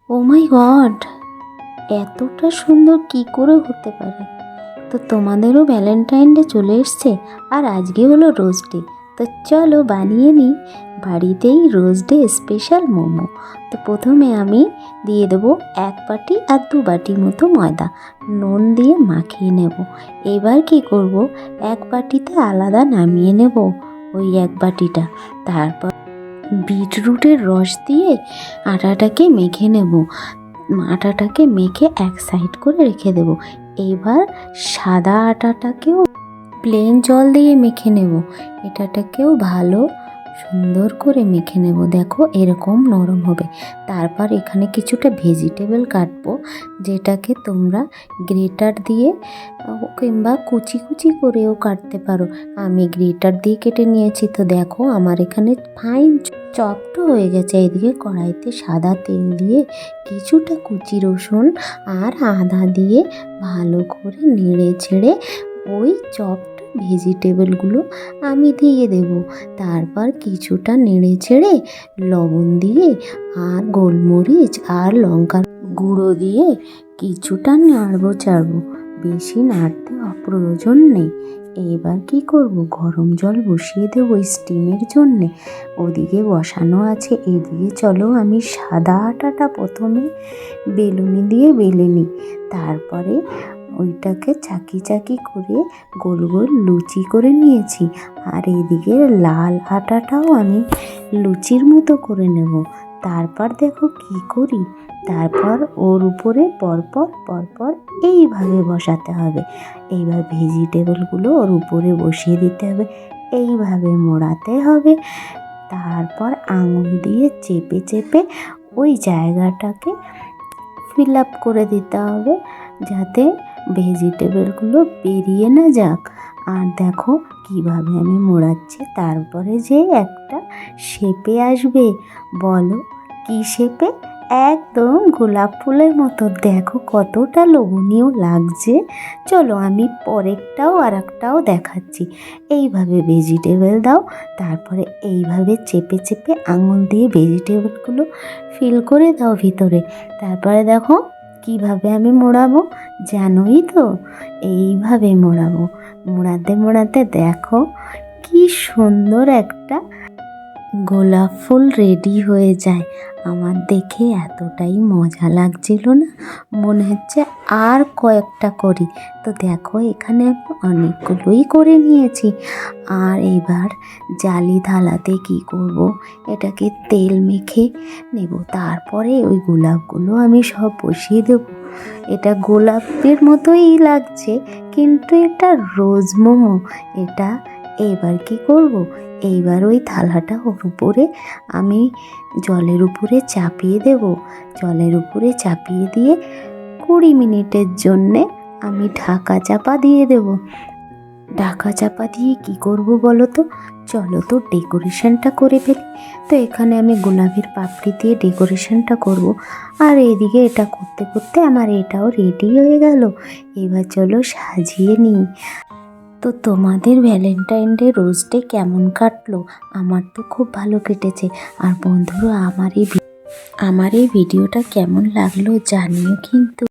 ও মাই god, এতটা সুন্দর কি করে হতে পারে? তো তোমাদেরও ভ্যালেন্টাইন ডে চলে এসছে, আর আজকে হলো রোজ ডে। তো চলো বানিয়ে নিই বাড়িতেই রোজ ডে স্পেশাল মোমো। তো প্রথমে আমি দিয়ে দেবো 1 বাটি আর 2 বাটি মতো ময়দা, নুন দিয়ে মাখিয়ে নেব। এবার কি করব, 1 বাটিতে আলাদা নামিয়ে নেব ওই 1 বাটিটা। তারপর বিটরুটের রস দিয়ে আটাটাকে মেখে নেব। আটাটাকে মেখে এক সাইড করে রেখে দেব। এবার সাদা আটাটাকেও প্লেন জল দিয়ে মেখে নেব। এটাকেও ভালো সুন্দর করে মেখে নেব। দেখো এরকম নরম হবে। তারপর এখানে কিছুটা ভেজিটেবল কাটবো, যেটাকে তোমরা গ্রেটার দিয়ে কিংবা কুচি কুচি করেও কাটতে পারো। আমি গ্রেটার দিয়ে কেটে নিয়েছি। তো দেখো আমার এখানে ফাইন চপড হয়ে গেছে। এদিকে কড়াইতে সাদা তেল দিয়ে কিছুটা কুচি রসুন আর আদা দিয়ে ভালো করে নেড়ে ছেড়ে ওই চপড ভেজিটেবলগুলো আমি দিয়ে দেব। তারপর কিছুটা নেড়ে ছেড়ে লবণ দিয়ে আর গোলমরিচ আর লঙ্কার গুঁড়ো দিয়ে কিছুটা নাড়বো চাড়বো, বেশি নাড়তে প্রয়োজন নেই। এবার কি করব, গরম জল বসিয়ে দেবো স্টিমের জন্যে। ওদিকে বসানো আছে। এদিকে চলো আমি সাদা আটাটা প্রথমে বেলুনি দিয়ে বেলে নিই। তারপরে ওইটাকে চাকি চাকি করে গোল গোল লুচি করে নিয়েছি। আর এইদিকে লাল আটাটাও আমি লুচির মতো করে নেব। তারপর দেখো কি করি, তারপর ওর উপরে পরপর পরপর এইভাবে বসাতে হবে। এইবার ভেজিটেবলগুলো ওর উপরে বসিয়ে দিতে হবে, এইভাবে মোড়াতে হবে। তারপর আঙুল দিয়ে চেপে চেপে ওই জায়গাটাকে ফিল আপ করে দিতে হবে, যাতে ভেজিটেবলগুলো বেরিয়ে না যাক। আর দেখো কিভাবে আমি মোড়াচ্ছি। তারপরে যে একটা শেপে আসবে, বলো কি শেপে? একদম গোলাপ ফুলের মতো। দেখো কতটা লোভনীয় লাগছে। চলো আমি পরেরটাও আর একটাও দেখাচ্ছি। এইভাবে ভেজিটেবল দাও, তারপরে এইভাবে চেপে চেপে আঙুল দিয়ে ভেজিটেবলগুলো ফিল করে দাও ভিতরে। তারপরে দেখো কিভাবে আমি মোড়াবো, জানোই তো, এইভাবে মোড়াবো। মোড়াতে মোড়াতে দেখো কি সুন্দর একটা গোলাপ ফুল রেডি হয়ে যায়। আমার দেখে এতটাই মজা লাগছিল না, মনে হচ্ছে আর কয়েকটা করি। তো দেখো এখানে আমি অনেকগুলোই করে নিয়েছি। আর এবার জালি থালাতে কি করব, এটাকে তেল মেখে নেব। তারপরে ওই গোলাপগুলো আমি সব বসিয়ে দেব। এটা গোলাপের মতোই লাগছে, কিন্তু এটা রোজ মোমো। এটা এবার কি করব, এইবার ওই থালাটা ওর উপরে আমি জলের উপরে চাপিয়ে দেব। জলের উপরে চাপিয়ে দিয়ে 20 মিনিটের জন্যে আমি ঢাকা চাপা দিয়ে দেব। ঢাকা চাপা দিয়ে কি করব বলো তো? চলো তো ডেকোরেশনটা করে ফেলি। তো এখানে আমি গোলাপের পাপড়ি দিয়ে ডেকোরেশনটা করব। আর এইদিকে এটা করতে করতে আমার এটাও রেডি হয়ে গেল। এবার চলো সাজিয়ে নিই। তো তোমাদের ভ্যালেন্টাইন ডে রোজ ডে কেমন কাটলো? আমার তো খুব ভালো কেটেছে। আর বন্ধুরা আমার এই ভিডিওটা কেমন লাগলো জানিও কিন্তু।